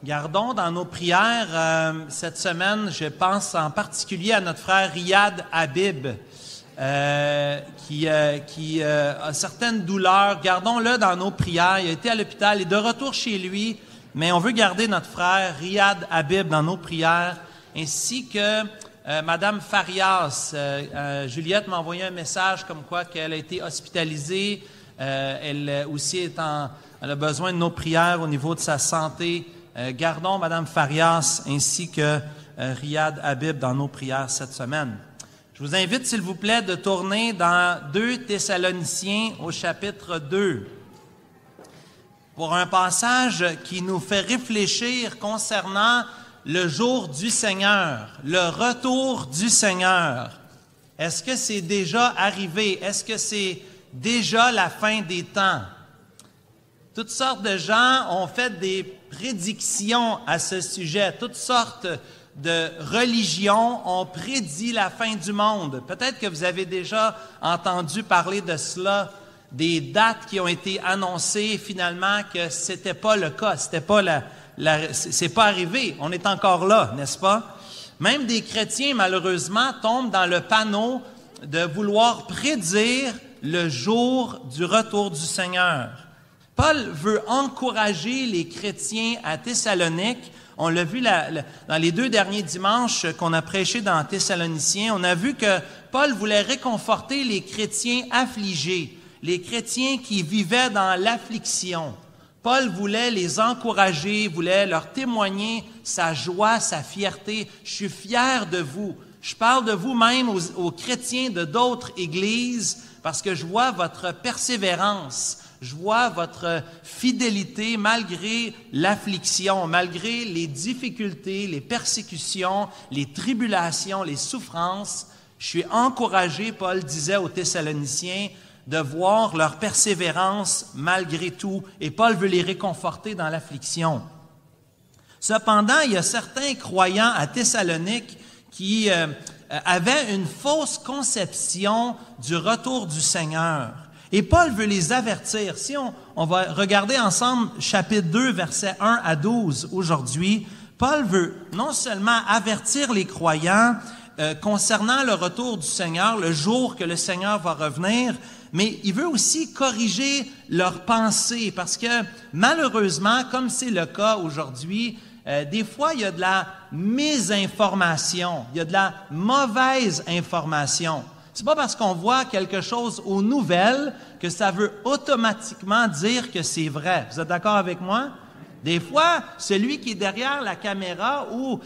Gardons dans nos prières cette semaine, je pense en particulier à notre frère Riyad Habib, qui a certaines douleurs. Gardons-le dans nos prières. Il a été à l'hôpital et de retour chez lui, mais on veut garder notre frère Riyad Habib dans nos prières, ainsi que Madame Farias. Juliette m'a envoyé un message comme quoi qu'elle a été hospitalisée. Elle aussi elle a besoin de nos prières au niveau de sa santé. Gardons Madame Farias ainsi que Riyad Habib dans nos prières cette semaine. Je vous invite, s'il vous plaît, de tourner dans 2 Thessaloniciens au chapitre 2 pour un passage qui nous fait réfléchir concernant le jour du Seigneur, le retour du Seigneur. Est-ce que c'est déjà arrivé? Est-ce que c'est déjà la fin des temps? Toutes sortes de gens ont fait des prédictions à ce sujet. Toutes sortes de religions ont prédit la fin du monde. Peut-être que vous avez déjà entendu parler de cela, des dates qui ont été annoncées, finalement, que c'était pas le cas, c'était pas c'est pas arrivé. On est encore là, n'est-ce pas? Même des chrétiens, malheureusement, tombent dans le panneau de vouloir prédire le jour du retour du Seigneur. Paul veut encourager les chrétiens à Thessalonique. On l'a vu dans les 2 derniers dimanches qu'on a prêché dans Thessaloniciens. On a vu que Paul voulait réconforter les chrétiens affligés, les chrétiens qui vivaient dans l'affliction. Paul voulait les encourager, voulait leur témoigner sa joie, sa fierté. « Je suis fier de vous. Je parle de vous même aux chrétiens de d'autres églises parce que je vois votre persévérance. Je vois votre fidélité malgré l'affliction, malgré les difficultés, les persécutions, les tribulations, les souffrances. Je suis encouragé, Paul disait aux Thessaloniciens, de voir leur persévérance malgré tout. Et Paul veut les réconforter dans l'affliction. Cependant, il y a certains croyants à Thessalonique qui avaient une fausse conception du retour du Seigneur. Et Paul veut les avertir. Si on va regarder ensemble chapitre 2, versets 1 à 12 aujourd'hui, Paul veut non seulement avertir les croyants concernant le retour du Seigneur, le jour que le Seigneur va revenir, mais il veut aussi corriger leurs pensées parce que malheureusement, comme c'est le cas aujourd'hui, des fois il y a de la mésinformation, il y a de la mauvaise information. C'est pas parce qu'on voit quelque chose aux nouvelles que ça veut automatiquement dire que c'est vrai. Vous êtes d'accord avec moi? Des fois, celui qui est derrière la caméra ou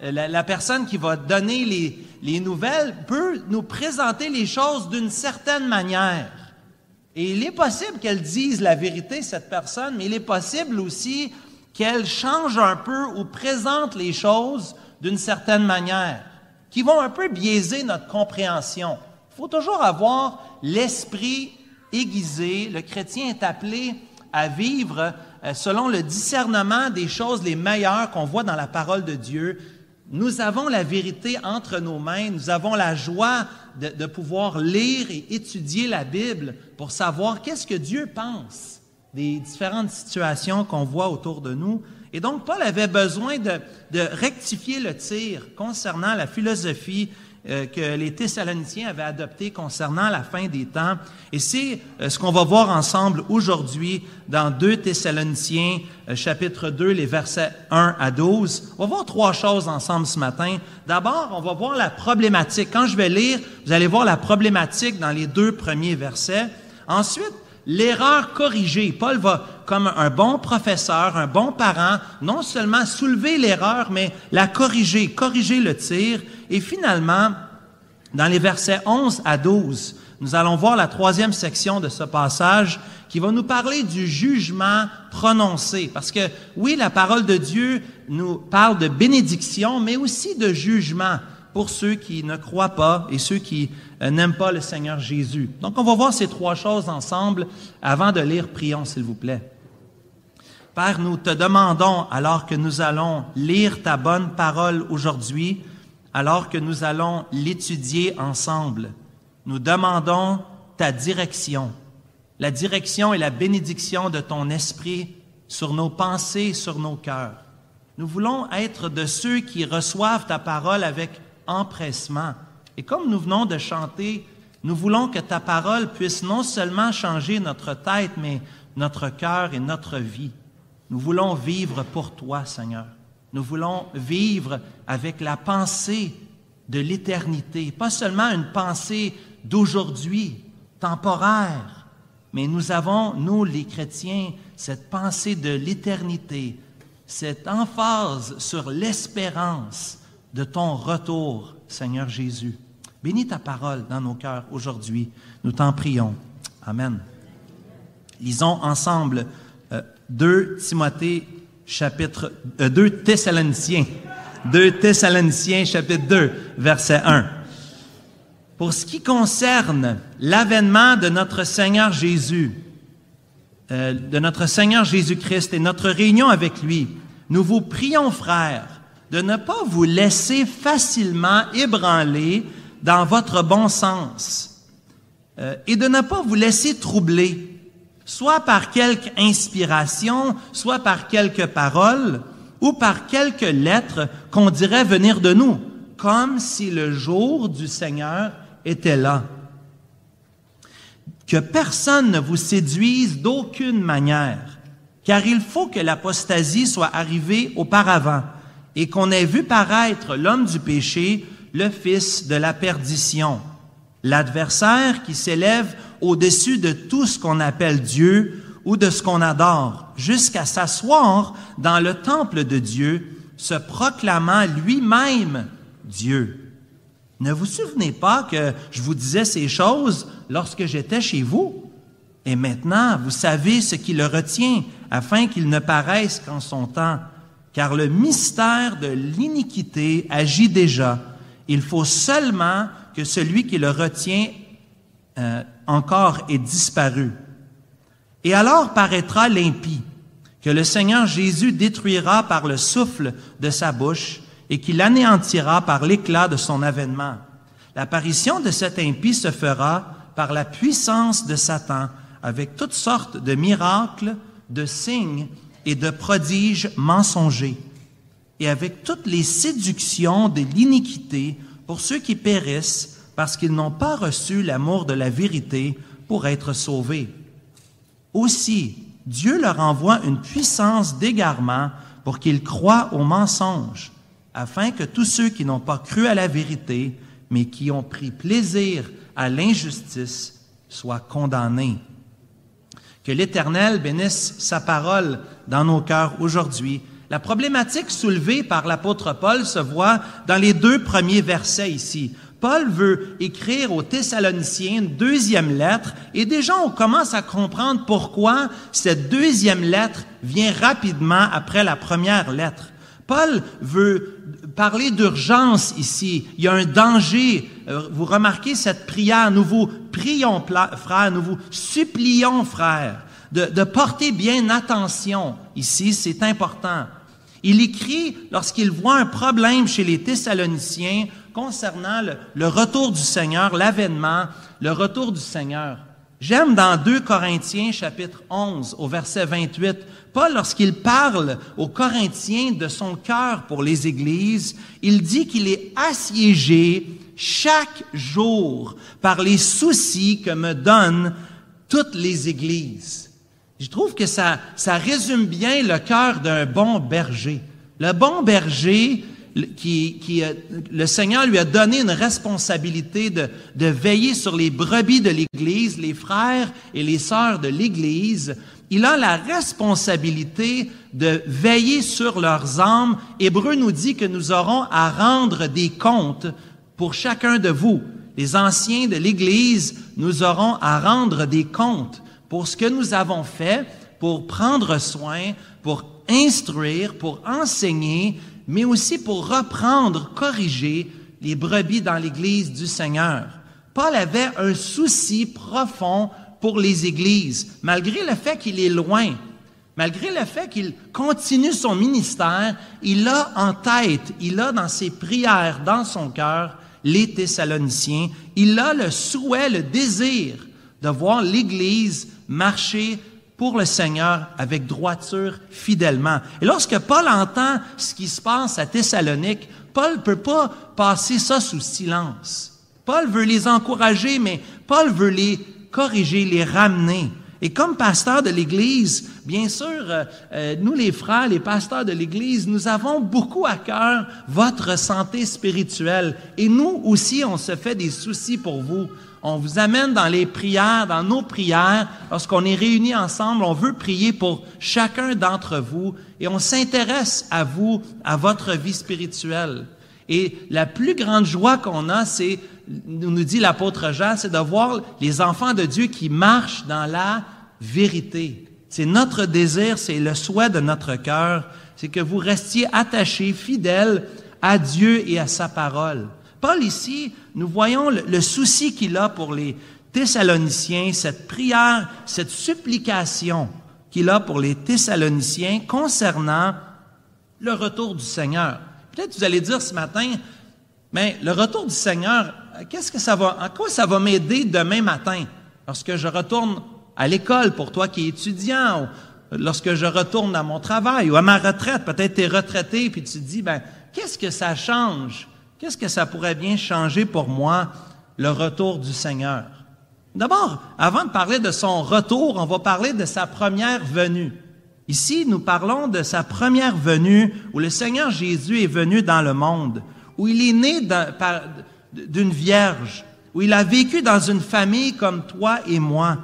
la personne qui va donner les nouvelles peut nous présenter les choses d'une certaine manière. Et il est possible qu'elle dise la vérité, cette personne, mais il est possible aussi qu'elle change un peu ou présente les choses d'une certaine manière, qui vont un peu biaiser notre compréhension. Il faut toujours avoir l'esprit aiguisé. Le chrétien est appelé à vivre selon le discernement des choses les meilleures qu'on voit dans la parole de Dieu. Nous avons la vérité entre nos mains. Nous avons la joie de pouvoir lire et étudier la Bible pour savoir qu'est-ce que Dieu pense des différentes situations qu'on voit autour de nous. Et donc, Paul avait besoin de rectifier le tir concernant la philosophie que les Thessaloniciens avaient adoptée concernant la fin des temps. Et c'est ce qu'on va voir ensemble aujourd'hui dans 2 Thessaloniciens, chapitre 2, les versets 1 à 12. On va voir 3 choses ensemble ce matin. D'abord, on va voir la problématique. Quand je vais lire, vous allez voir la problématique dans les 2 premiers versets. Ensuite, l'erreur corrigée. Paul va, comme un bon professeur, un bon parent, non seulement soulever l'erreur, mais la corriger le tir. Et finalement, dans les versets 11 à 12, nous allons voir la 3e section de ce passage qui va nous parler du jugement prononcé. Parce que, oui, la parole de Dieu nous parle de bénédiction, mais aussi de jugement pour ceux qui ne croient pas et ceux qui n'aiment pas le Seigneur Jésus. Donc, on va voir ces 3 choses ensemble avant de lire. Prions, s'il vous plaît. Père, nous te demandons, alors que nous allons lire ta bonne parole aujourd'hui, alors que nous allons l'étudier ensemble, nous demandons ta direction, la direction et la bénédiction de ton Esprit sur nos pensées, sur nos cœurs. Nous voulons être de ceux qui reçoivent ta parole avec empressement. Et comme nous venons de chanter, nous voulons que ta parole puisse non seulement changer notre tête, mais notre cœur et notre vie. Nous voulons vivre pour toi, Seigneur. Nous voulons vivre avec la pensée de l'éternité, pas seulement une pensée d'aujourd'hui, temporaire, mais nous avons, nous les chrétiens, cette pensée de l'éternité, cette emphase sur l'espérance de ton retour, Seigneur Jésus. Bénis ta parole dans nos cœurs aujourd'hui. Nous t'en prions. Amen. Lisons ensemble 2 Thessaloniciens chapitre 2, verset 1. Pour ce qui concerne l'avènement de notre Seigneur Jésus, de notre Seigneur Jésus-Christ et notre réunion avec lui, nous vous prions, frères, de ne pas vous laisser facilement ébranler dans votre bon sens et de ne pas vous laisser troubler, soit par quelque inspiration, soit par quelques paroles ou par quelques lettres qu'on dirait venir de nous, comme si le jour du Seigneur était là. Que personne ne vous séduise d'aucune manière, car il faut que l'apostasie soit arrivée auparavant et qu'on ait vu paraître l'homme du péché, le fils de la perdition, l'adversaire qui s'élève au-dessus de tout ce qu'on appelle Dieu ou de ce qu'on adore, jusqu'à s'asseoir dans le temple de Dieu, se proclamant lui-même Dieu. Ne vous souvenez pas que je vous disais ces choses lorsque j'étais chez vous? Et maintenant, vous savez ce qui le retient, afin qu'il ne paraisse qu'en son temps. Car le mystère de l'iniquité agit déjà. Il faut seulement que celui qui le retient encore ait disparu. Et alors paraîtra l'impie, que le Seigneur Jésus détruira par le souffle de sa bouche et qu'il anéantira par l'éclat de son avènement. L'apparition de cet impie se fera par la puissance de Satan, avec toutes sortes de miracles, de signes et de prodiges mensongers, et avec toutes les séductions de l'iniquité pour ceux qui périssent parce qu'ils n'ont pas reçu l'amour de la vérité pour être sauvés. Aussi, Dieu leur envoie une puissance d'égarement pour qu'ils croient aux mensonges, afin que tous ceux qui n'ont pas cru à la vérité, mais qui ont pris plaisir à l'injustice, soient condamnés. Que l'Éternel bénisse sa parole dans nos cœurs aujourd'hui. La problématique soulevée par l'apôtre Paul se voit dans les 2 premiers versets ici. Paul veut écrire aux Thessaloniciens une 2e lettre et déjà on commence à comprendre pourquoi cette 2e lettre vient rapidement après la première lettre. Paul veut parler d'urgence ici. Il y a un danger. Vous remarquez cette prière. Nous vous prions, frères, nous vous supplions, frères, de porter bien attention ici. C'est important. Il écrit lorsqu'il voit un problème chez les Thessaloniciens concernant le retour du Seigneur, l'avènement, le retour du Seigneur. J'aime dans 2 Corinthiens, chapitre 11, au verset 28, Paul, lorsqu'il parle aux Corinthiens de son cœur pour les églises, il dit qu'il est assiégé chaque jour par les soucis que me donnent toutes les églises. Je trouve que ça résume bien le cœur d'un bon berger. Le bon berger, le Seigneur lui a donné une responsabilité de veiller sur les brebis de l'Église, les frères et les sœurs de l'Église. Il a la responsabilité de veiller sur leurs âmes. Hébreu nous dit que nous aurons à rendre des comptes pour chacun de vous. Les anciens de l'Église, nous aurons à rendre des comptes pour ce que nous avons fait, pour prendre soin, pour instruire, pour enseigner, mais aussi pour reprendre, corriger les brebis dans l'Église du Seigneur. Paul avait un souci profond pour les églises, malgré le fait qu'il est loin, malgré le fait qu'il continue son ministère, il a en tête, il a dans ses prières, dans son cœur, les Thessaloniciens. Il a le souhait, le désir de voir l'Église marcher pour le Seigneur avec droiture fidèlement. Et lorsque Paul entend ce qui se passe à Thessalonique, Paul ne peut pas passer ça sous silence. Paul veut les encourager, mais Paul veut les corriger, les ramener. Et comme pasteur de l'Église, bien sûr, nous les frères, les pasteurs de l'Église, nous avons beaucoup à cœur votre santé spirituelle. Et nous aussi, on se fait des soucis pour vous. On vous amène dans les prières, dans nos prières. Lorsqu'on est réunis ensemble, on veut prier pour chacun d'entre vous et on s'intéresse à vous, à votre vie spirituelle. Et la plus grande joie qu'on a, c'est, nous dit l'apôtre Jean, c'est de voir les enfants de Dieu qui marchent dans la vérité. C'est notre désir, c'est le souhait de notre cœur, c'est que vous restiez attachés, fidèles à Dieu et à sa parole. Paul ici, nous voyons le souci qu'il a pour les Thessaloniciens, cette prière, cette supplication qu'il a pour les Thessaloniciens concernant le retour du Seigneur. Peut-être vous allez dire ce matin, mais le retour du Seigneur, en quoi ça va m'aider demain matin lorsque je retourne à l'école pour toi qui es étudiant, ou lorsque je retourne à mon travail ou à ma retraite, peut-être tu es retraité puis tu te dis, qu'est-ce que ça change? Qu'est-ce que ça pourrait bien changer pour moi, le retour du Seigneur? D'abord, avant de parler de son retour, on va parler de sa première venue. Ici, nous parlons de sa première venue, où le Seigneur Jésus est venu dans le monde, où il est né d'une vierge, où il a vécu dans une famille comme toi et moi.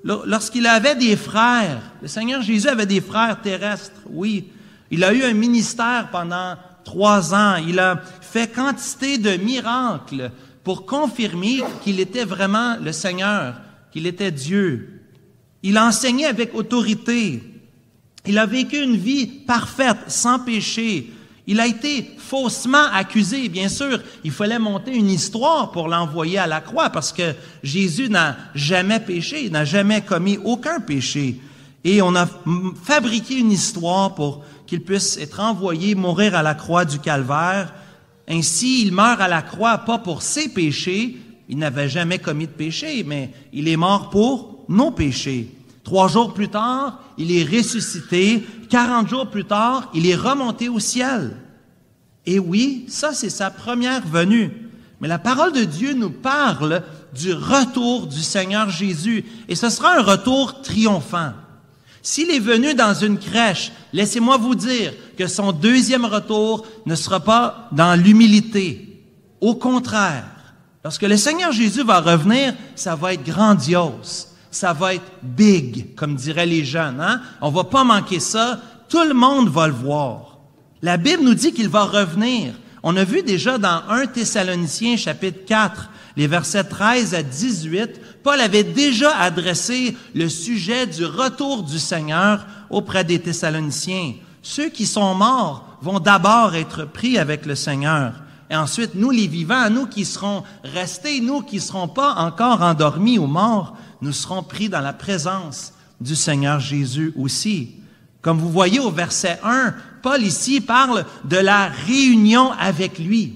Lorsqu'il avait des frères, le Seigneur Jésus avait des frères terrestres, oui. Il a eu un ministère pendant 3 ans. Il a fait quantité de miracles pour confirmer qu'il était vraiment le Seigneur, qu'il était Dieu. Il a enseigné avec autorité. Il a vécu une vie parfaite, sans péché. Il a été faussement accusé. Bien sûr, il fallait monter une histoire pour l'envoyer à la croix parce que Jésus n'a jamais péché, il n'a jamais commis aucun péché. Et on a fabriqué une histoire pour qu'il puisse être envoyé mourir à la croix du Calvaire. Ainsi, il meurt à la croix pas pour ses péchés, il n'avait jamais commis de péché, mais il est mort pour nos péchés. 3 jours plus tard, il est ressuscité. 40 jours plus tard, il est remonté au ciel. Et oui, ça c'est sa première venue. Mais la parole de Dieu nous parle du retour du Seigneur Jésus. Et ce sera un retour triomphant. S'il est venu dans une crèche, laissez-moi vous dire que son deuxième retour ne sera pas dans l'humilité. Au contraire, lorsque le Seigneur Jésus va revenir, ça va être grandiose. Ça va être big, comme diraient les jeunes. On va pas manquer ça. Tout le monde va le voir. La Bible nous dit qu'il va revenir. On a vu déjà dans 1 Thessaloniciens, chapitre 4, les versets 13 à 18, Paul avait déjà adressé le sujet du retour du Seigneur auprès des Thessaloniciens. Ceux qui sont morts vont d'abord être pris avec le Seigneur. Et ensuite, nous les vivants, nous qui serons restés, nous qui ne serons pas encore endormis ou morts, nous serons pris dans la présence du Seigneur Jésus aussi. Comme vous voyez au verset 1, Paul ici parle de la réunion avec lui.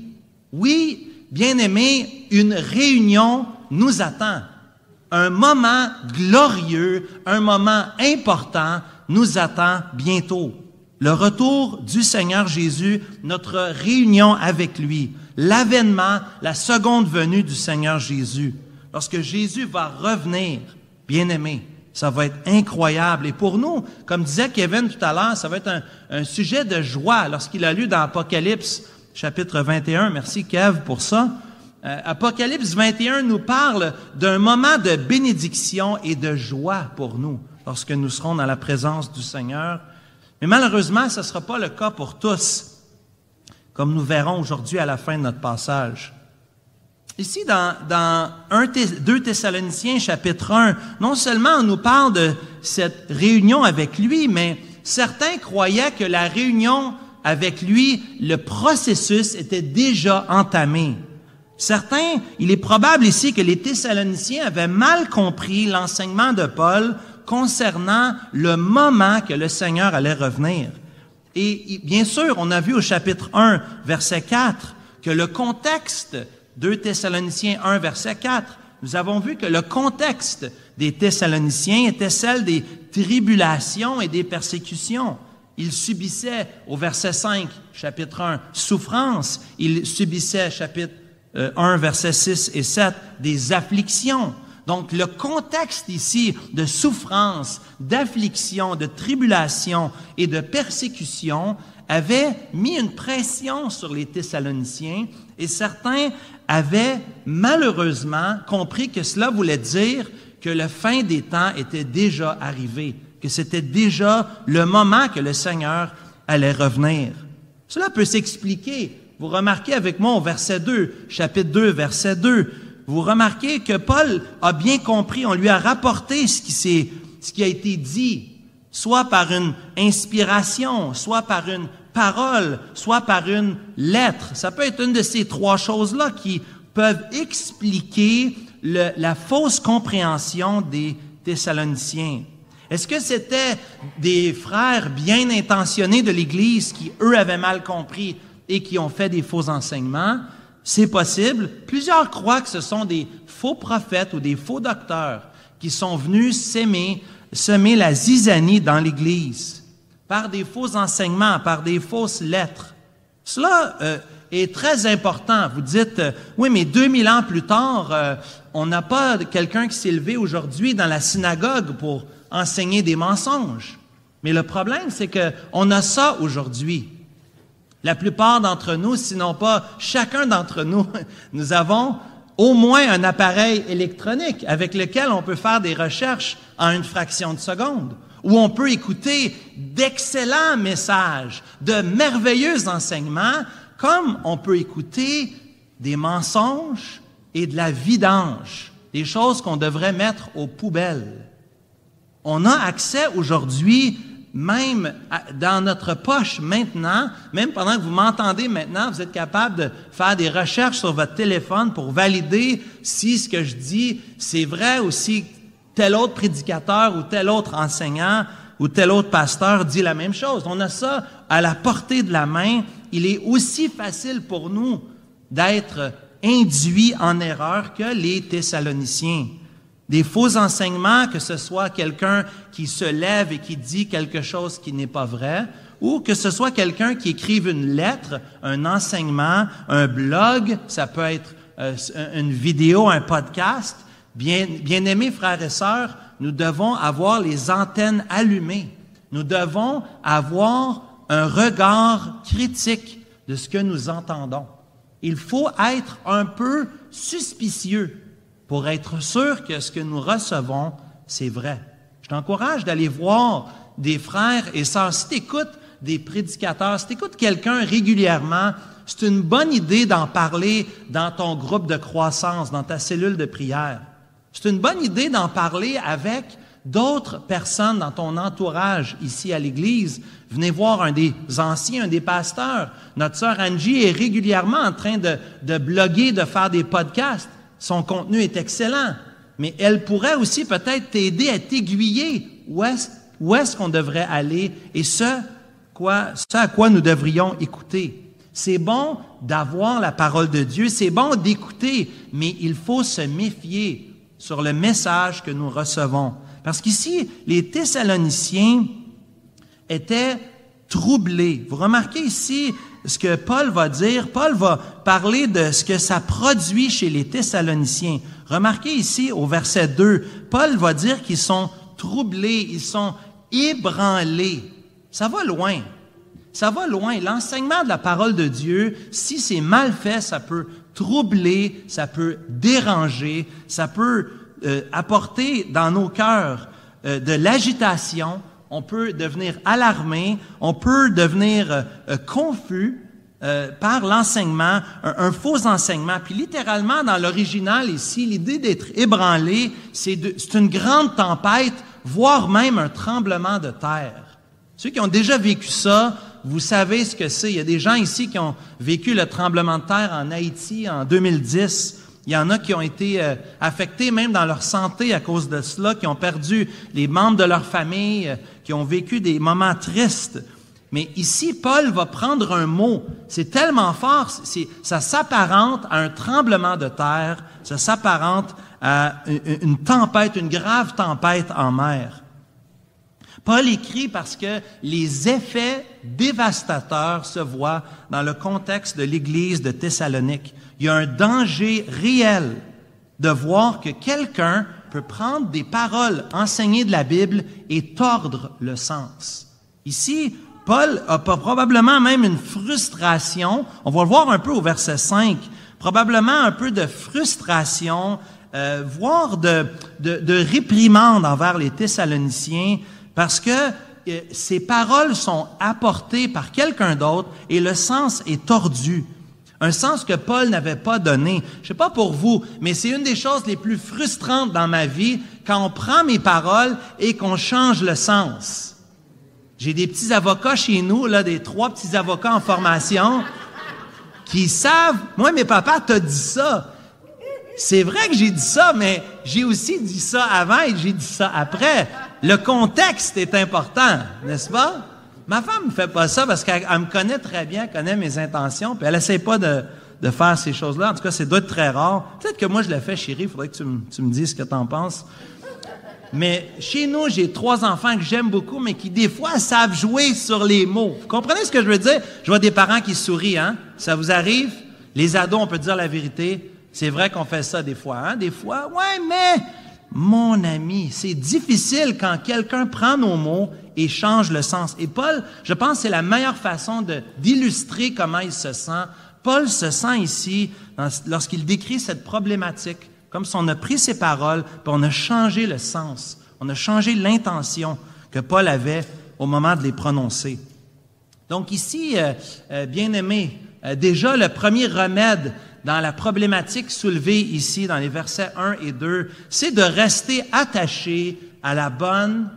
Oui, bien-aimés, une réunion nous attend. Un moment glorieux, un moment important nous attend bientôt. Le retour du Seigneur Jésus, notre réunion avec lui, l'avènement, la seconde venue du Seigneur Jésus. Lorsque Jésus va revenir, bien-aimés, ça va être incroyable. Et pour nous, comme disait Kevin tout à l'heure, ça va être un sujet de joie lorsqu'il a lu dans Apocalypse, chapitre 21. Merci Kev pour ça. Apocalypse 21 nous parle d'un moment de bénédiction et de joie pour nous lorsque nous serons dans la présence du Seigneur. Mais malheureusement, ce ne sera pas le cas pour tous, comme nous verrons aujourd'hui à la fin de notre passage. Ici, dans 2 Thessaloniciens, chapitre 1, non seulement on nous parle de cette réunion avec lui, mais certains croyaient que la réunion avec lui, le processus était déjà entamé. Certains, il est probable ici que les Thessaloniciens avaient mal compris l'enseignement de Paul concernant le moment que le Seigneur allait revenir. Et bien sûr, on a vu au chapitre 1, verset 4, que le contexte 2 Thessaloniciens 1, verset 4, nous avons vu que le contexte des Thessaloniciens était celle des tribulations et des persécutions. Ils subissaient, au verset 5, chapitre 1, souffrance. Ils subissaient, chapitre 1, versets 6 et 7, des afflictions. Donc, le contexte ici de souffrance, d'affliction, de tribulation et de persécution avait mis une pression sur les Thessaloniciens et certains avaient malheureusement compris que cela voulait dire que la fin des temps était déjà arrivée, que c'était déjà le moment que le Seigneur allait revenir. Cela peut s'expliquer. Vous remarquez avec moi au verset 2, chapitre 2, verset 2, vous remarquez que Paul a bien compris, on lui a rapporté ce qui a été dit, soit par une inspiration, soit par une parole, soit par une lettre. Ça peut être une de ces trois choses-là qui peuvent expliquer la fausse compréhension des Thessaloniciens. Est-ce que c'était des frères bien intentionnés de l'Église qui, eux, avaient mal compris et qui ont fait des faux enseignements? C'est possible. Plusieurs croient que ce sont des faux prophètes ou des faux docteurs qui sont venus semer la zizanie dans l'Église par des faux enseignements, par des fausses lettres. Cela est très important. Vous dites, oui, mais 2000 ans plus tard, on n'a pas quelqu'un qui s'est levé aujourd'hui dans la synagogue pour enseigner des mensonges. Mais le problème, c'est qu'on a ça aujourd'hui. La plupart d'entre nous, sinon pas chacun d'entre nous, nous avons au moins un appareil électronique avec lequel on peut faire des recherches en une fraction de seconde, où on peut écouter d'excellents messages, de merveilleux enseignements, comme on peut écouter des mensonges et de la vidange, des choses qu'on devrait mettre aux poubelles. On a accès aujourd'hui, même dans notre poche maintenant, même pendant que vous m'entendez maintenant, vous êtes capable de faire des recherches sur votre téléphone pour valider si ce que je dis, c'est vrai ou si tel autre prédicateur ou tel autre enseignant ou tel autre pasteur dit la même chose. On a ça à la portée de la main. Il est aussi facile pour nous d'être induits en erreur que les Thessaloniciens. Des faux enseignements, que ce soit quelqu'un qui se lève et qui dit quelque chose qui n'est pas vrai, ou que ce soit quelqu'un qui écrive une lettre, un enseignement, un blog, ça peut être une vidéo, un podcast. Bien-aimés frères et sœurs, nous devons avoir les antennes allumées. Nous devons avoir un regard critique de ce que nous entendons. Il faut être un peu suspicieux pour être sûr que ce que nous recevons, c'est vrai. Je t'encourage d'aller voir des frères et sœurs. Si tu écoutes des prédicateurs, si tu écoutes quelqu'un régulièrement, c'est une bonne idée d'en parler dans ton groupe de croissance, dans ta cellule de prière. C'est une bonne idée d'en parler avec d'autres personnes dans ton entourage ici à l'Église. Venez voir un des anciens, un des pasteurs. Notre sœur Angie est régulièrement en train de bloguer, de faire des podcasts. Son contenu est excellent, mais elle pourrait aussi peut-être t'aider à t'aiguiller où est-ce qu'on devrait aller et ce à quoi nous devrions écouter. C'est bon d'avoir la parole de Dieu, c'est bon d'écouter, mais il faut se méfier sur le message que nous recevons. Parce qu'ici, les Thessaloniciens étaient troublés. Vous remarquez ici ce que Paul va dire. Paul va parler de ce que ça produit chez les Thessaloniciens. Remarquez ici au verset 2, Paul va dire qu'ils sont troublés, ils sont ébranlés. Ça va loin. Ça va loin. L'enseignement de la parole de Dieu, si c'est mal fait, ça peut troubler, ça peut déranger, ça peut apporter dans nos cœurs de l'agitation. On peut devenir alarmé, on peut devenir confus par l'enseignement, un faux enseignement. Puis littéralement, dans l'original ici, l'idée d'être ébranlé, c'est une grande tempête, voire même un tremblement de terre. Ceux qui ont déjà vécu ça, vous savez ce que c'est. Il y a des gens ici qui ont vécu le tremblement de terre en Haïti en 2010. Il y en a qui ont été affectés même dans leur santé à cause de cela, qui ont perdu les membres de leur famille, qui ont vécu des moments tristes. Mais ici, Paul va prendre un mot. C'est tellement fort, ça s'apparente à un tremblement de terre, ça s'apparente à une tempête, une grave tempête en mer. Paul écrit parce que les effets dévastateurs se voient dans le contexte de l'Église de Thessalonique. Il y a un danger réel de voir que quelqu'un peut prendre des paroles enseignées de la Bible et tordre le sens. Ici, Paul a probablement même une frustration, on va le voir un peu au verset 5, probablement un peu de frustration, voire de réprimande envers les Thessaloniciens, parce que ces paroles sont apportées par quelqu'un d'autre et le sens est tordu. Un sens que Paul n'avait pas donné. Je sais pas pour vous, mais c'est une des choses les plus frustrantes dans ma vie quand on prend mes paroles et qu'on change le sens. J'ai des petits avocats chez nous, là, des 3 petits avocats en formation qui savent, moi, mais papa, t'as dit ça. C'est vrai que j'ai dit ça, mais j'ai aussi dit ça avant et j'ai dit ça après. Le contexte est important, n'est-ce pas? Ma femme ne fait pas ça parce qu'elle me connaît très bien, elle connaît mes intentions, puis elle essaie pas de faire ces choses-là. En tout cas, ça doit être très rare. Peut-être que moi, je le fais, chérie, il faudrait que tu me dises ce que tu en penses. Mais chez nous, j'ai 3 enfants que j'aime beaucoup, mais qui, des fois, savent jouer sur les mots. Vous comprenez ce que je veux dire? Je vois des parents qui sourient, hein? Ça vous arrive? Les ados, on peut dire la vérité. C'est vrai qu'on fait ça des fois, hein? Des fois, ouais, mais... Mon ami, c'est difficile quand quelqu'un prend nos mots et change le sens. Et Paul, je pense que c'est la meilleure façon d'illustrer comment il se sent. Paul se sent ici, lorsqu'il décrit cette problématique, comme si on a pris ses paroles, puis on a changé le sens, on a changé l'intention que Paul avait au moment de les prononcer. Donc ici, bien-aimés, déjà le premier remède dans la problématique soulevée ici dans les versets 1 et 2, c'est de rester attaché à la bonne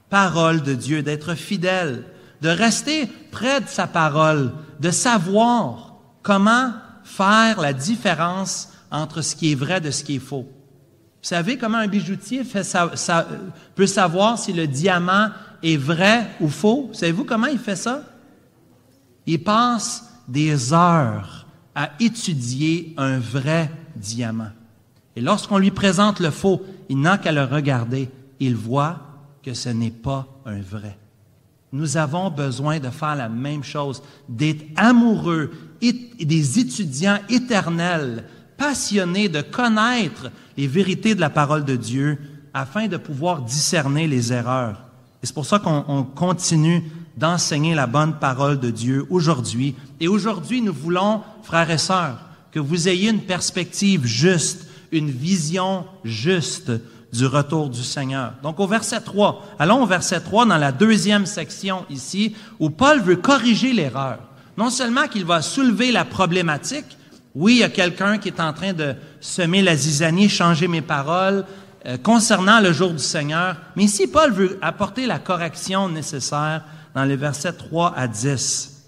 parole de Dieu, d'être fidèle, de rester près de sa parole, de savoir comment faire la différence entre ce qui est vrai de ce qui est faux. Vous savez comment un bijoutier peut savoir si le diamant est vrai ou faux? Savez-vous comment il fait ça? Il passe des heures à étudier un vrai diamant. Et lorsqu'on lui présente le faux, il n'a qu'à le regarder. Il voit que ce n'est pas un vrai. Nous avons besoin de faire la même chose, d'être amoureux et des étudiants éternels, passionnés de connaître les vérités de la parole de Dieu afin de pouvoir discerner les erreurs. Et c'est pour ça qu'on continue d'enseigner la bonne parole de Dieu aujourd'hui. Et aujourd'hui, nous voulons, frères et sœurs, que vous ayez une perspective juste, une vision juste du retour du Seigneur. Donc au verset 3, allons au verset 3 dans la deuxième section ici, où Paul veut corriger l'erreur. Non seulement qu'il va soulever la problématique, oui, il y a quelqu'un qui est en train de semer la zizanie, changer mes paroles, concernant le jour du Seigneur, mais ici Paul veut apporter la correction nécessaire dans les versets 3 à 10.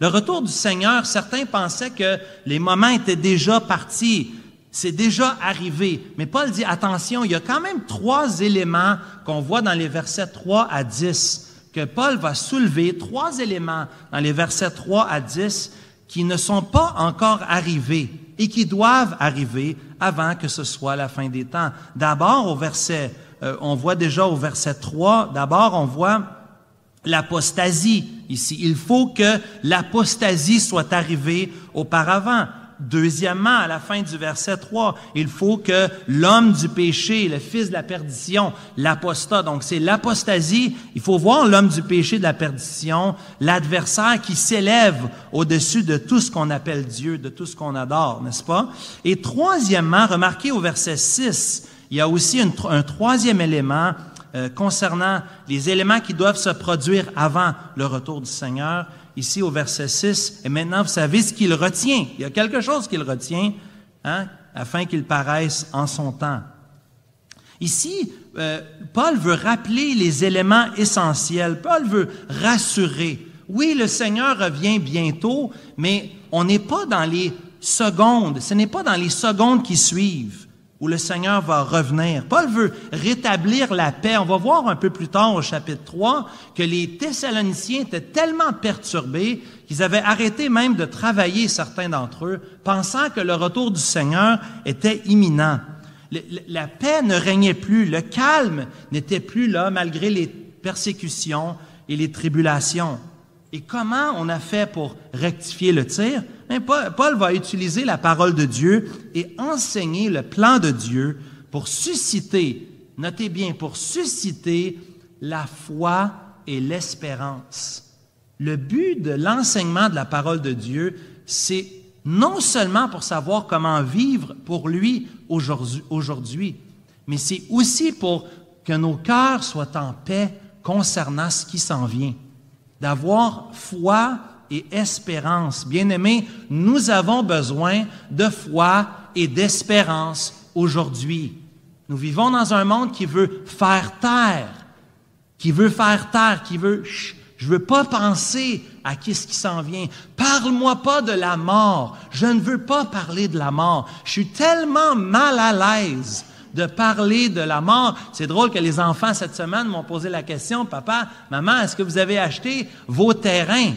Le retour du Seigneur, certains pensaient que les moments étaient déjà partis, c'est déjà arrivé. Mais Paul dit, attention, il y a quand même 3 éléments qu'on voit dans les versets 3 à 10, que Paul va soulever, 3 éléments dans les versets 3 à 10 qui ne sont pas encore arrivés et qui doivent arriver avant que ce soit la fin des temps. D'abord, on voit déjà au verset 3, d'abord on voit l'apostasie ici. Il faut que l'apostasie soit arrivée auparavant. Deuxièmement, à la fin du verset 3, il faut que l'homme du péché, le fils de la perdition, l'apostat, donc c'est l'apostasie, il faut voir l'homme du péché, de la perdition, l'adversaire qui s'élève au-dessus de tout ce qu'on appelle Dieu, de tout ce qu'on adore, n'est-ce pas? Et troisièmement, remarquez au verset 6, il y a aussi un troisième élément concernant les éléments qui doivent se produire avant le retour du Seigneur. Ici, au verset 6, et maintenant, vous savez ce qu'il retient. Il y a quelque chose qu'il retient, hein, afin qu'il paraisse en son temps. Ici, Paul veut rappeler les éléments essentiels. Paul veut rassurer. Oui, le Seigneur revient bientôt, mais on n'est pas dans les secondes. Ce n'est pas dans les secondes qui suivent où le Seigneur va revenir. Paul veut rétablir la paix. On va voir un peu plus tard au chapitre 3 que les Thessaloniciens étaient tellement perturbés qu'ils avaient arrêté même de travailler, certains d'entre eux, pensant que le retour du Seigneur était imminent. La paix ne régnait plus, le calme n'était plus là malgré les persécutions et les tribulations. Et comment on a fait pour rectifier le tir? Paul va utiliser la parole de Dieu et enseigner le plan de Dieu pour susciter, notez bien, pour susciter la foi et l'espérance. Le but de l'enseignement de la parole de Dieu, c'est non seulement pour savoir comment vivre pour lui aujourd'hui, mais c'est aussi pour que nos cœurs soient en paix concernant ce qui s'en vient. D'avoir foi et espérance. Bien-aimés, nous avons besoin de foi et d'espérance aujourd'hui. Nous vivons dans un monde qui veut faire taire, qui veut, je veux pas penser à ce qui s'en vient. Parle-moi pas de la mort. Je ne veux pas parler de la mort. Je suis tellement mal à l'aise de parler de la mort. C'est drôle que les enfants cette semaine m'ont posé la question, papa, maman, est-ce que vous avez acheté vos terrains?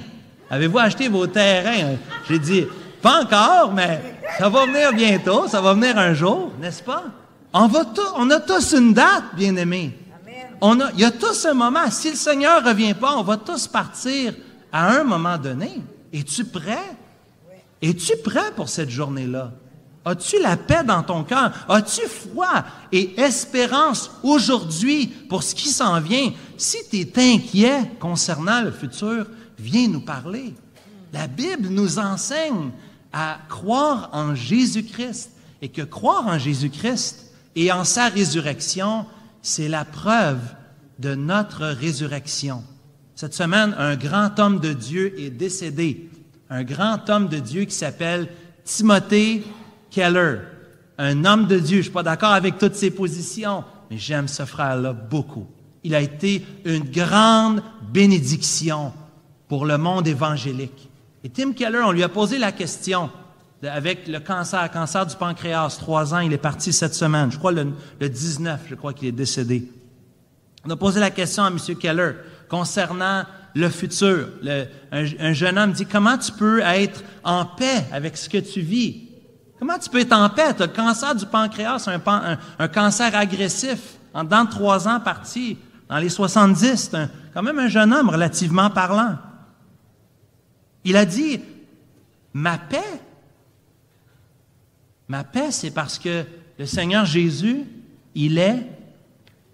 Avez-vous acheté vos terrains? J'ai dit, pas encore, mais ça va venir bientôt, ça va venir un jour, n'est-ce pas? On a tous une date, bien-aimés. Il y a tous un moment. Si le Seigneur ne revient pas, on va tous partir à un moment donné. Es-tu prêt? Es-tu prêt pour cette journée-là? As-tu la paix dans ton cœur? As-tu foi et espérance aujourd'hui pour ce qui s'en vient? Si tu es inquiet concernant le futur, viens nous parler. La Bible nous enseigne à croire en Jésus-Christ et que croire en Jésus-Christ et en sa résurrection, c'est la preuve de notre résurrection. Cette semaine, un grand homme de Dieu est décédé. Un grand homme de Dieu qui s'appelle Timothée Keller. Un homme de Dieu. Je ne suis pas d'accord avec toutes ses positions, mais j'aime ce frère-là beaucoup. Il a été une grande bénédiction pour le monde évangélique. Et Tim Keller, on lui a posé la question avec le cancer du pancréas, 3 ans, il est parti cette semaine. Je crois le 19, je crois qu'il est décédé. On a posé la question à M. Keller concernant le futur. Un jeune homme dit, comment tu peux être en paix avec ce que tu vis? Comment tu peux être en paix? Tu as le cancer du pancréas, un cancer agressif, en dedans de 3 ans parti, dans les 70. C'est quand même un jeune homme, relativement parlant. Il a dit, ma paix, c'est parce que le Seigneur Jésus, il est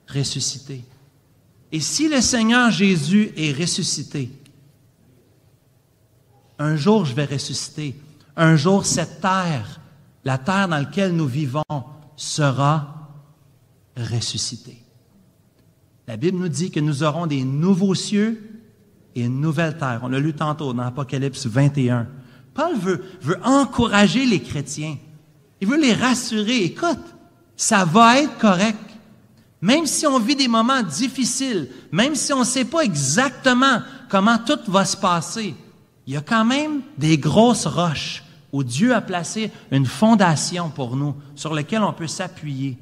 ressuscité. Et si le Seigneur Jésus est ressuscité, un jour je vais ressusciter. Un jour cette terre, la terre dans laquelle nous vivons, sera ressuscitée. La Bible nous dit que nous aurons des nouveaux cieux et une nouvelle terre. On l'a lu tantôt dans Apocalypse 21. Paul veut encourager les chrétiens. Il veut les rassurer. Écoute, ça va être correct. Même si on vit des moments difficiles, même si on ne sait pas exactement comment tout va se passer, il y a quand même des grosses roches où Dieu a placé une fondation pour nous, sur laquelle on peut s'appuyer.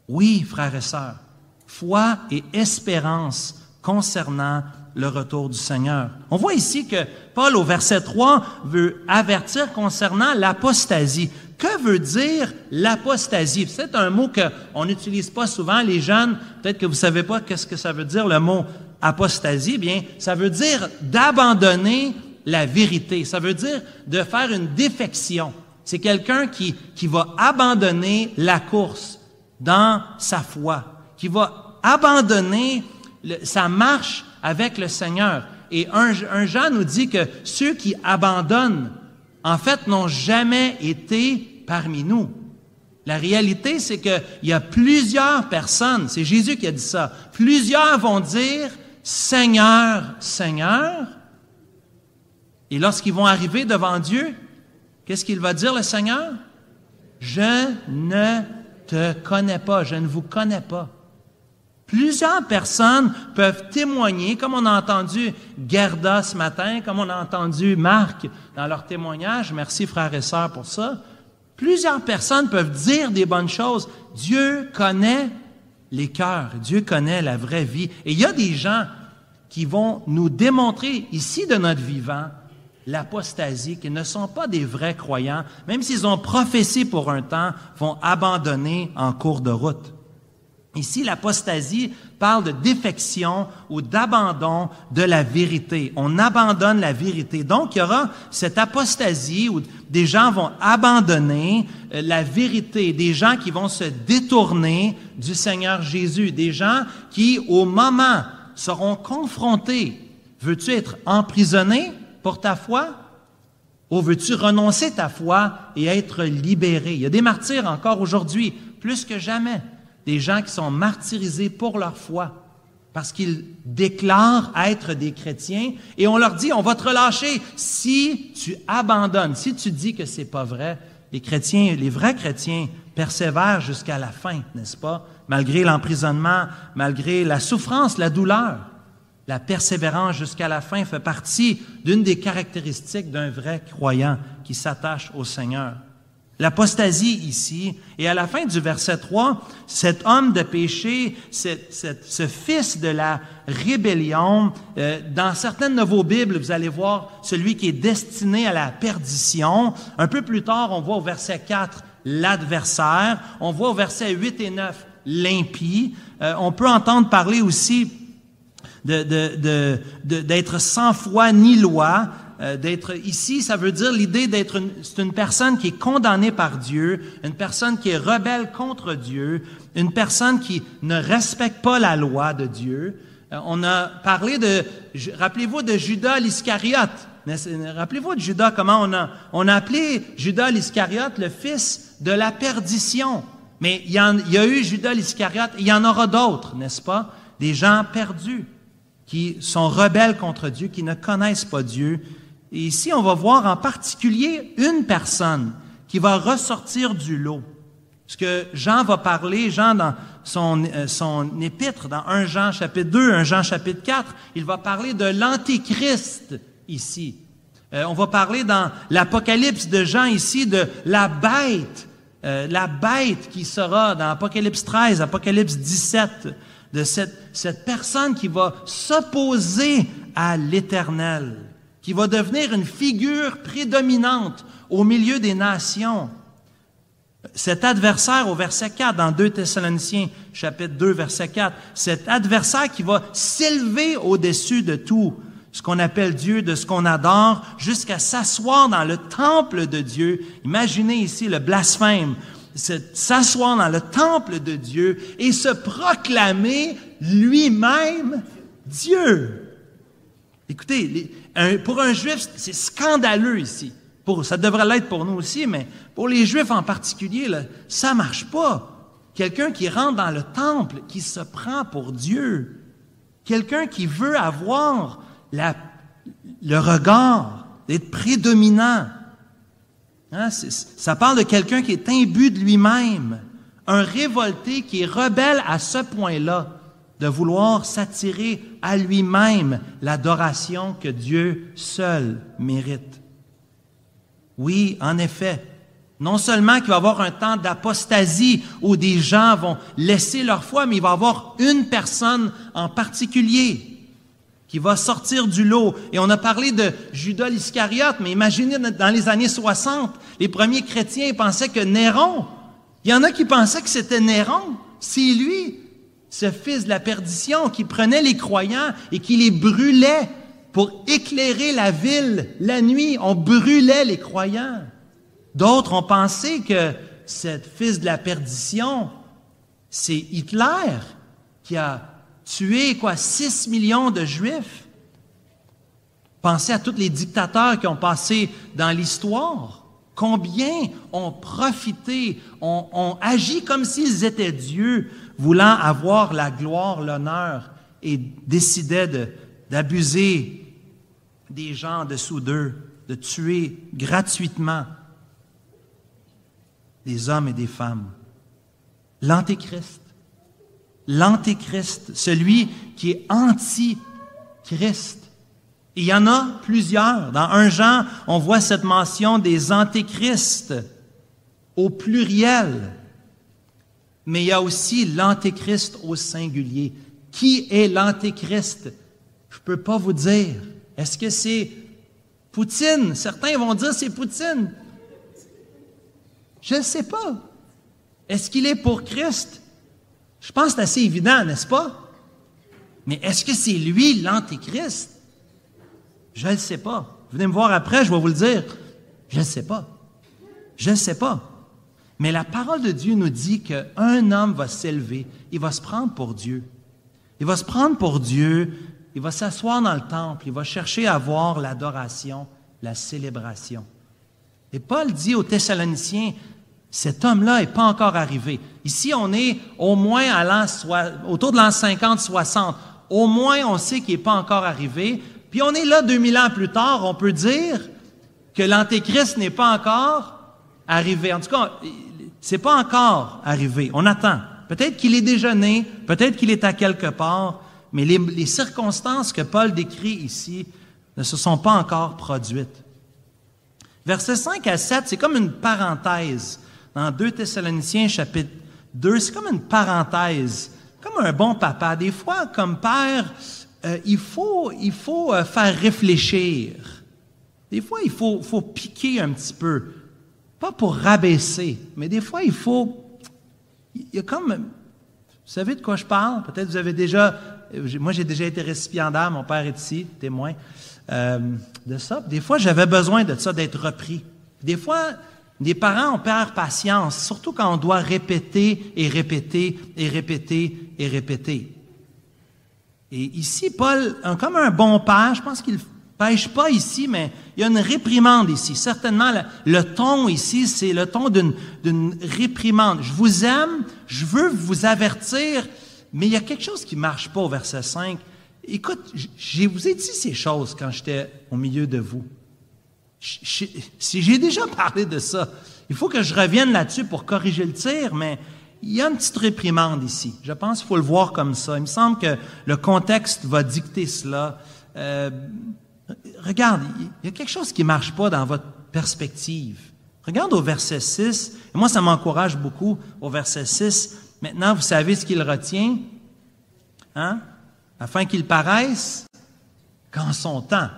Oui, frères et sœurs, foi et espérance concernant le retour du Seigneur. On voit ici que Paul, au verset 3, veut avertir concernant l'apostasie. Que veut dire l'apostasie? C'est un mot qu'on n'utilise pas souvent, les jeunes. Peut-être que vous ne savez pas qu'est-ce que ça veut dire, le mot apostasie. Bien, ça veut dire d'abandonner la vérité. Ça veut dire de faire une défection. C'est quelqu'un qui va abandonner la course dans sa foi, qui va abandonner sa marche avec le Seigneur. Et un Jean nous dit que ceux qui abandonnent, en fait, n'ont jamais été parmi nous. La réalité, c'est qu'il y a plusieurs personnes, c'est Jésus qui a dit ça, plusieurs vont dire « Seigneur, Seigneur ». Et lorsqu'ils vont arriver devant Dieu, qu'est-ce qu'il va dire le Seigneur? « Je ne te connais pas, je ne vous connais pas ». Plusieurs personnes peuvent témoigner, comme on a entendu Gerda ce matin, comme on a entendu Marc dans leur témoignage. Merci frères et sœurs pour ça. Plusieurs personnes peuvent dire des bonnes choses. Dieu connaît les cœurs. Dieu connaît la vraie vie. Et il y a des gens qui vont nous démontrer ici de notre vivant l'apostasie, qui ne sont pas des vrais croyants, même s'ils ont prophétie pour un temps, vont abandonner en cours de route. Ici, l'apostasie parle de défection ou d'abandon de la vérité. On abandonne la vérité. Donc, il y aura cette apostasie où des gens vont abandonner la vérité, des gens qui vont se détourner du Seigneur Jésus, des gens qui, au moment, seront confrontés. Veux-tu être emprisonné pour ta foi? Ou veux-tu renoncer ta foi et être libéré? Il y a des martyrs encore aujourd'hui, plus que jamais. Des gens qui sont martyrisés pour leur foi, parce qu'ils déclarent être des chrétiens, et on leur dit, on va te relâcher si tu abandonnes, si tu dis que c'est pas vrai. Les chrétiens, les vrais chrétiens persévèrent jusqu'à la fin, n'est-ce pas? Malgré l'emprisonnement, malgré la souffrance, la douleur. La persévérance jusqu'à la fin fait partie d'une des caractéristiques d'un vrai croyant qui s'attache au Seigneur. L'apostasie ici, et à la fin du verset 3, cet homme de péché, ce fils de la rébellion, dans certaines de vos Bibles, vous allez voir celui qui est destiné à la perdition. Un peu plus tard, on voit au verset 4 l'adversaire. On voit au verset 8 et 9 l'impie. On peut entendre parler aussi d'être sans foi ni loi. D'être ici, ça veut dire l'idée c'est une personne qui est condamnée par Dieu, une personne qui est rebelle contre Dieu, une personne qui ne respecte pas la loi de Dieu. On a parlé rappelez-vous de Judas l'Iscariote. Rappelez-vous de Judas, comment on a appelé Judas l'Iscariote le fils de la perdition. Mais il y a eu Judas l'Iscariote, il y en aura d'autres, n'est-ce pas? Des gens perdus, qui sont rebelles contre Dieu, qui ne connaissent pas Dieu. Et ici, on va voir en particulier une personne qui va ressortir du lot. Parce que Jean va parler, Jean dans son épître, dans 1 Jean chapitre 2, 1 Jean chapitre 4, il va parler de l'Antéchrist ici. On va parler dans l'Apocalypse de Jean ici de la bête qui sera dans Apocalypse 13, Apocalypse 17, de cette personne qui va s'opposer à l'Éternel, qui va devenir une figure prédominante au milieu des nations. Cet adversaire, au verset 4, dans 2 Thessaloniciens, chapitre 2, verset 4, cet adversaire qui va s'élever au-dessus de tout ce qu'on appelle Dieu, de ce qu'on adore, jusqu'à s'asseoir dans le temple de Dieu. Imaginez ici le blasphème, s'asseoir dans le temple de Dieu et se proclamer lui-même Dieu. Écoutez, pour un Juif, c'est scandaleux ici. Ça devrait l'être pour nous aussi, mais pour les Juifs en particulier, là, ça marche pas. Quelqu'un qui rentre dans le temple, qui se prend pour Dieu. Quelqu'un qui veut avoir le regard, d'être prédominant. Hein, ça parle de quelqu'un qui est imbu de lui-même. Un révolté qui est rebelle à ce point-là, de vouloir s'attirer à lui-même l'adoration que Dieu seul mérite. Oui, en effet, non seulement qu'il va y avoir un temps d'apostasie où des gens vont laisser leur foi, mais il va y avoir une personne en particulier qui va sortir du lot. Et on a parlé de Judas l'Iscariote, mais imaginez dans les années 60, les premiers chrétiens pensaient que Néron, il y en a qui pensaient que c'était Néron, c'est lui, ce fils de la perdition qui prenait les croyants et qui les brûlait pour éclairer la ville la nuit. On brûlait les croyants. D'autres ont pensé que ce fils de la perdition, c'est Hitler qui a tué 6 millions de Juifs. Pensez à tous les dictateurs qui ont passé dans l'histoire. Combien ont profité, ont agi comme s'ils étaient Dieu, voulant avoir la gloire, l'honneur, et décidaient d'abuser des gens en dessous d'eux, de tuer gratuitement des hommes et des femmes. L'Antéchrist, celui qui est anti-Christ. Et il y en a plusieurs. Dans 1 Jean, on voit cette mention des antéchrists au pluriel. Mais il y a aussi l'antéchrist au singulier. Qui est l'antéchrist? Je ne peux pas vous dire. Est-ce que c'est Poutine, certains vont dire c'est Poutine. Je ne sais pas. Est-ce qu'il est pour Christ? Je pense que c'est assez évident, n'est-ce pas? Mais est-ce que c'est lui l'Antéchrist? Je ne le sais pas. Venez me voir après, je vais vous le dire. Je ne sais pas. Je ne sais pas. Mais la parole de Dieu nous dit qu'un homme va s'élever, il va se prendre pour Dieu. Il va se prendre pour Dieu, il va s'asseoir dans le temple, il va chercher à voir l'adoration, la célébration. Et Paul dit aux Thessaloniciens, cet homme-là n'est pas encore arrivé. Ici, on est au moins autour de l'an 50-60. Au moins, on sait qu'il n'est pas encore arrivé. Puis on est là 2000 ans plus tard, on peut dire que l'Antéchrist n'est pas encore arrivé. En tout cas, c'est pas encore arrivé. On attend. Peut-être qu'il est déjà né, peut-être qu'il est à quelque part, mais les circonstances que Paul décrit ici ne se sont pas encore produites. Versets 5 à 7, c'est comme une parenthèse. Dans 2 Thessaloniciens, chapitre 2, c'est comme une parenthèse, comme un bon papa. Des fois, comme père, il faut faire réfléchir. Des fois, il faut piquer un petit peu. Pas pour rabaisser, mais des fois, il y a comme... Vous savez de quoi je parle? Peut-être vous avez déjà... Moi, j'ai déjà été récipiendaire, mon père est ici, témoin de ça. Des fois, j'avais besoin de ça, d'être repris. Des fois, les parents, on perd patience, surtout quand on doit répéter et répéter et répéter et répéter. Et ici, Paul, comme un bon père, je pense qu'il ne pêche pas ici, mais il y a une réprimande ici. Certainement, le ton ici, c'est le ton d'une réprimande. Je vous aime, je veux vous avertir, mais il y a quelque chose qui ne marche pas au verset 5. Écoute, je vous ai dit ces choses quand j'étais au milieu de vous. Si j'ai déjà parlé de ça, il faut que je revienne là-dessus pour corriger le tir, mais il y a une petite réprimande ici. Je pense qu'il faut le voir comme ça. Il me semble que le contexte va dicter cela. Regarde, il y a quelque chose qui ne marche pas dans votre perspective. Regarde au verset 6, et moi ça m'encourage beaucoup au verset 6. Maintenant, vous savez ce qu'il retient, hein? Afin qu'il paraisse qu'en son temps.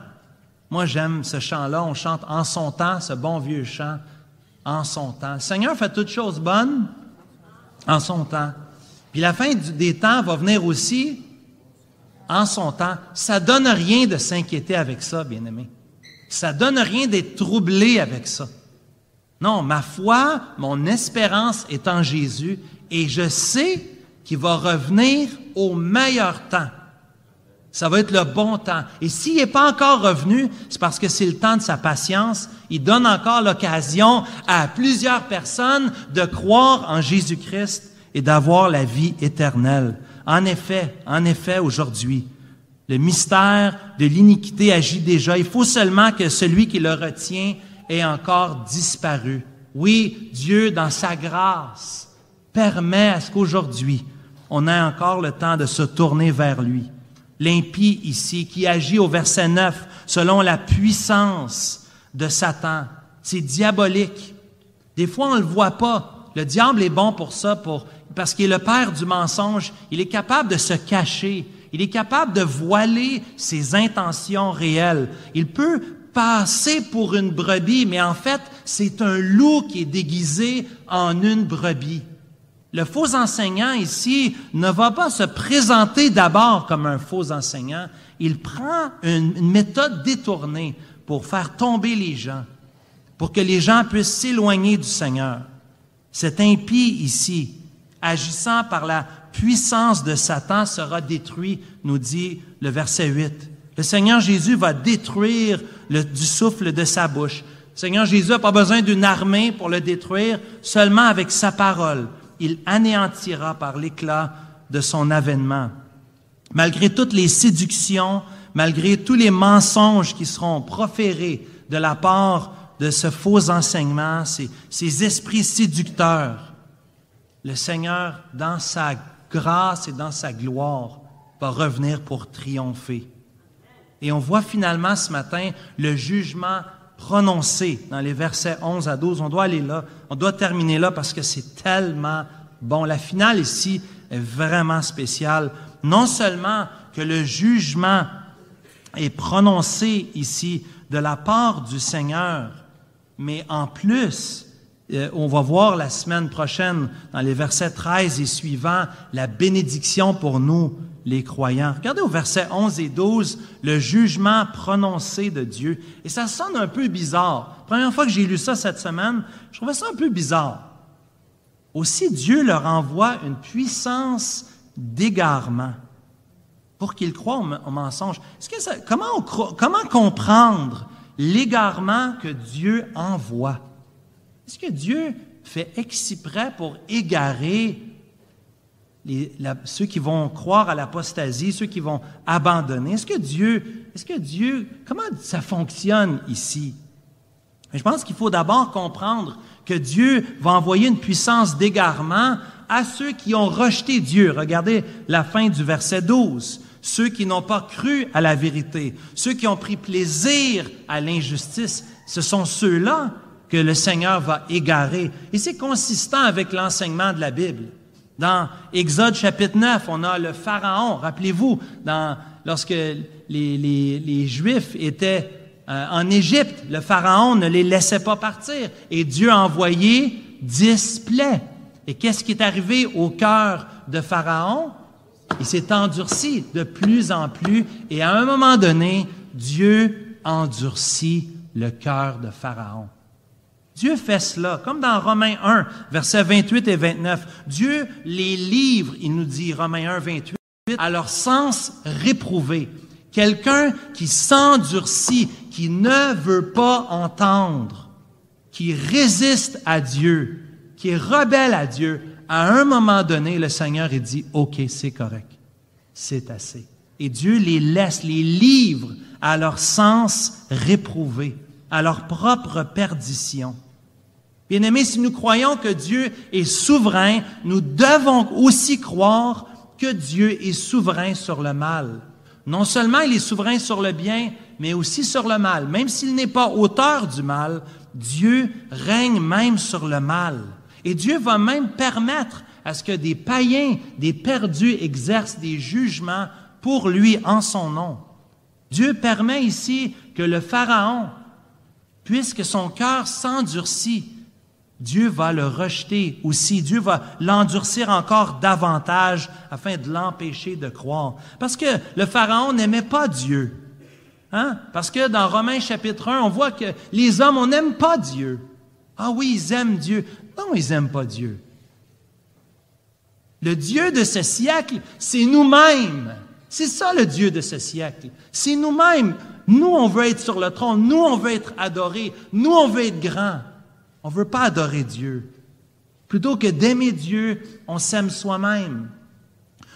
Moi, j'aime ce chant-là, on chante en son temps, ce bon vieux chant, en son temps. Le Seigneur fait toutes choses bonnes en son temps. Puis la fin des temps va venir aussi en son temps. Ça donne rien de s'inquiéter avec ça, bien-aimé. Ça donne rien d'être troublé avec ça. Non, ma foi, mon espérance est en Jésus et je sais qu'il va revenir au meilleur temps. Ça va être le bon temps. Et s'il n'est pas encore revenu, c'est parce que c'est le temps de sa patience. Il donne encore l'occasion à plusieurs personnes de croire en Jésus-Christ et d'avoir la vie éternelle. En effet, aujourd'hui, le mystère de l'iniquité agit déjà. Il faut seulement que celui qui le retient ait encore disparu. Oui, Dieu, dans sa grâce, permet à ce qu'aujourd'hui, on ait encore le temps de se tourner vers lui. L'impie ici, qui agit au verset 9, selon la puissance de Satan. C'est diabolique. Des fois, on ne le voit pas. Le diable est bon pour ça, parce qu'il est le père du mensonge. Il est capable de se cacher. Il est capable de voiler ses intentions réelles. Il peut passer pour une brebis, mais en fait, c'est un loup qui est déguisé en une brebis. Le faux enseignant ici ne va pas se présenter d'abord comme un faux enseignant. Il prend une méthode détournée pour faire tomber les gens, pour que les gens puissent s'éloigner du Seigneur. Cet impie ici, agissant par la puissance de Satan, sera détruit, nous dit le verset 8. Le Seigneur Jésus va détruire du souffle de sa bouche. Le Seigneur Jésus n'a pas besoin d'une armée pour le détruire, seulement avec sa parole. Il anéantira par l'éclat de son avènement. Malgré toutes les séductions, malgré tous les mensonges qui seront proférés de la part de ce faux enseignement, ces esprits séducteurs, le Seigneur, dans sa grâce et dans sa gloire, va revenir pour triompher. Et on voit finalement ce matin le jugement prononcé dans les versets 11 à 12. On doit aller là, on doit terminer là parce que c'est tellement bon. La finale ici est vraiment spéciale. Non seulement que le jugement est prononcée ici de la part du Seigneur. Mais en plus, on va voir la semaine prochaine, dans les versets 13 et suivants, la bénédiction pour nous, les croyants. Regardez au verset 11 et 12, le jugement prononcé de Dieu. Et ça sonne un peu bizarre. Première fois que j'ai lu ça cette semaine, je trouvais ça un peu bizarre. Aussi, Dieu leur envoie une puissance d'égarement pour qu'ils croient au mensonge. Comment comprendre l'égarement que Dieu envoie? Est-ce que Dieu fait exprès pour égarer ceux qui vont croire à l'apostasie, ceux qui vont abandonner? Comment ça fonctionne ici? Mais je pense qu'il faut d'abord comprendre que Dieu va envoyer une puissance d'égarement à ceux qui ont rejeté Dieu. Regardez la fin du verset 12. Ceux qui n'ont pas cru à la vérité, ceux qui ont pris plaisir à l'injustice, ce sont ceux-là que le Seigneur va égarer. Et c'est consistant avec l'enseignement de la Bible. Dans Exode chapitre 9, on a le Pharaon. Rappelez-vous, lorsque les Juifs étaient en Égypte, le Pharaon ne les laissait pas partir. Et Dieu a envoyé 10 plaies. Et qu'est-ce qui est arrivé au cœur de Pharaon? Il s'est endurci de plus en plus. Et à un moment donné, Dieu endurcit le cœur de Pharaon. Dieu fait cela, comme dans Romains 1, versets 28 et 29. Dieu les livre, il nous dit, Romains 1, 28, à leur sens réprouvé. Quelqu'un qui s'endurcit, qui ne veut pas entendre, qui résiste à Dieu, qui est rebelle à Dieu, à un moment donné, le Seigneur il dit, « OK, c'est correct, c'est assez. » Et Dieu les laisse, les livre à leur sens réprouvé, à leur propre perdition. Bien-aimés, si nous croyons que Dieu est souverain, nous devons aussi croire que Dieu est souverain sur le mal. Non seulement il est souverain sur le bien, mais aussi sur le mal. Même s'il n'est pas auteur du mal, Dieu règne même sur le mal. Et Dieu va même permettre à ce que des païens, des perdus exercent des jugements pour lui en son nom. Dieu permet ici que le Pharaon, puisque son cœur s'endurcit, Dieu va le rejeter aussi. Dieu va l'endurcir encore davantage afin de l'empêcher de croire. Parce que le Pharaon n'aimait pas Dieu. Hein? Parce que dans Romains chapitre 1, on voit que les hommes, on n'aime pas Dieu. Ah oui, ils aiment Dieu. Non, ils n'aiment pas Dieu. Le Dieu de ce siècle, c'est nous-mêmes. C'est ça le Dieu de ce siècle. C'est nous-mêmes. Nous, on veut être sur le trône. Nous, on veut être adorés. Nous, on veut être grands. On ne veut pas adorer Dieu. Plutôt que d'aimer Dieu, on s'aime soi-même.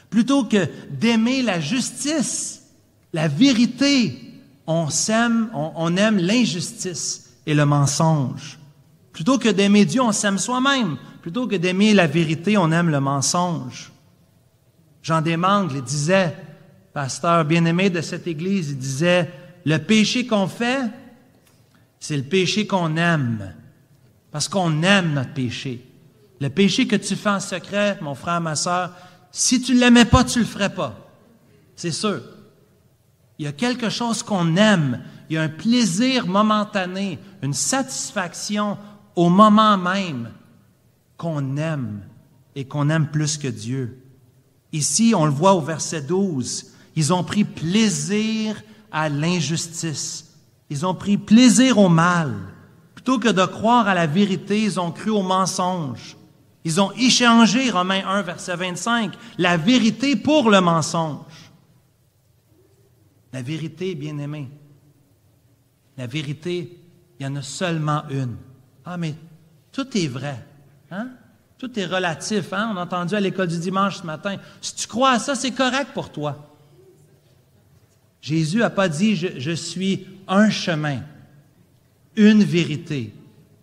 Plutôt que d'aimer la justice, la vérité, on aime l'injustice et le mensonge. Plutôt que d'aimer Dieu, on s'aime soi-même. Plutôt que d'aimer la vérité, on aime le mensonge. Jean Desmangles disait, pasteur bien-aimé de cette Église, il disait, le péché qu'on fait, c'est le péché qu'on aime. Parce qu'on aime notre péché. Le péché que tu fais en secret, mon frère, ma sœur, si tu ne l'aimais pas, tu ne le ferais pas. C'est sûr. Il y a quelque chose qu'on aime. Il y a un plaisir momentané, une satisfaction au moment même qu'on aime et qu'on aime plus que Dieu. Ici, on le voit au verset 12. Ils ont pris plaisir à l'injustice. Ils ont pris plaisir au mal. Plutôt que de croire à la vérité, ils ont cru au mensonge. Ils ont échangé, Romains 1, verset 25, la vérité pour le mensonge. La vérité, bien-aimé, la vérité, il y en a seulement une. Ah, mais tout est vrai. Hein? Tout est relatif. Hein? On a entendu à l'école du dimanche ce matin. Si tu crois à ça, c'est correct pour toi. Jésus n'a pas dit « je suis un chemin ». Une vérité.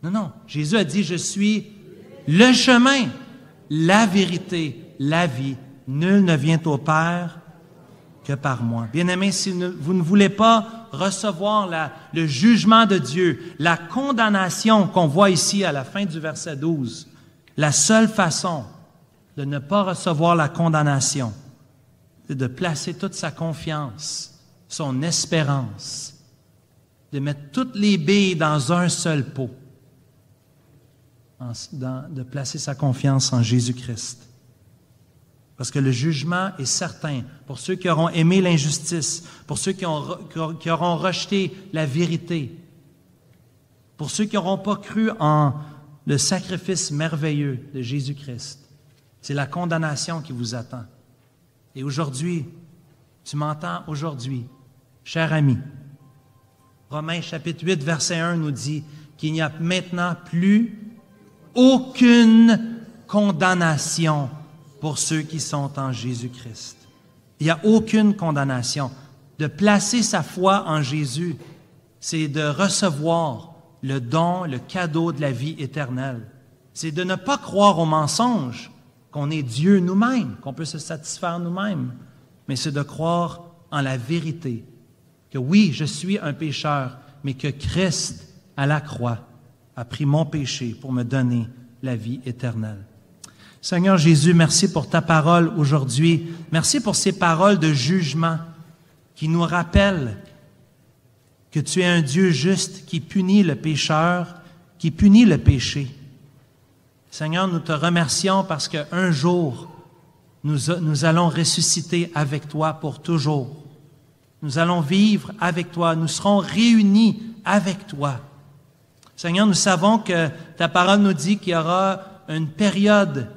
Non, non. Jésus a dit, je suis le chemin, la vérité, la vie. Nul ne vient au Père que par moi. Bien-aimés, si vous ne voulez pas recevoir le jugement de Dieu, la condamnation qu'on voit ici à la fin du verset 12, la seule façon de ne pas recevoir la condamnation, c'est de placer toute sa confiance son espérance, de mettre toutes les billes dans un seul pot, de placer sa confiance en Jésus-Christ. Parce que le jugement est certain pour ceux qui auront aimé l'injustice, pour ceux qui auront rejeté la vérité, pour ceux qui n'auront pas cru en le sacrifice merveilleux de Jésus-Christ. C'est la condamnation qui vous attend. Et aujourd'hui, tu m'entends aujourd'hui, cher ami, Romains chapitre 8, verset 1 nous dit qu'il n'y a maintenant plus aucune condamnation pour ceux qui sont en Jésus-Christ. Il n'y a aucune condamnation. De placer sa foi en Jésus, c'est de recevoir le don, le cadeau de la vie éternelle. C'est de ne pas croire au mensonge, qu'on est Dieu nous-mêmes, qu'on peut se satisfaire nous-mêmes, mais c'est de croire en la vérité, que oui, je suis un pécheur, mais que Christ, à la croix, a pris mon péché pour me donner la vie éternelle. Seigneur Jésus, merci pour ta parole aujourd'hui. Merci pour ces paroles de jugement qui nous rappellent que tu es un Dieu juste qui punit le pécheur, qui punit le péché. Seigneur, nous te remercions parce qu'un jour, nous allons ressusciter avec toi pour toujours. Nous allons vivre avec toi. Nous serons réunis avec toi. Seigneur, nous savons que ta parole nous dit qu'il y aura une période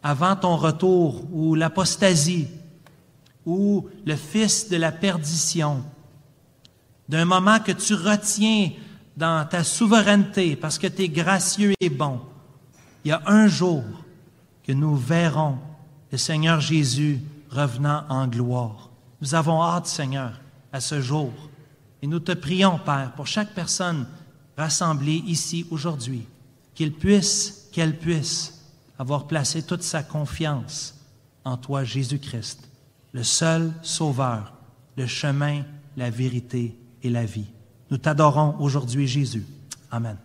avant ton retour où l'apostasie, où le fils de la perdition, d'un moment que tu retiens dans ta souveraineté parce que tu es gracieux et bon, il y a un jour que nous verrons le Seigneur Jésus revenant en gloire. Nous avons hâte, Seigneur, à ce jour. Et nous te prions, Père, pour chaque personne rassemblée ici aujourd'hui, qu'elle puisse avoir placé toute sa confiance en toi, Jésus-Christ, le seul Sauveur, le chemin, la vérité et la vie. Nous t'adorons aujourd'hui, Jésus. Amen.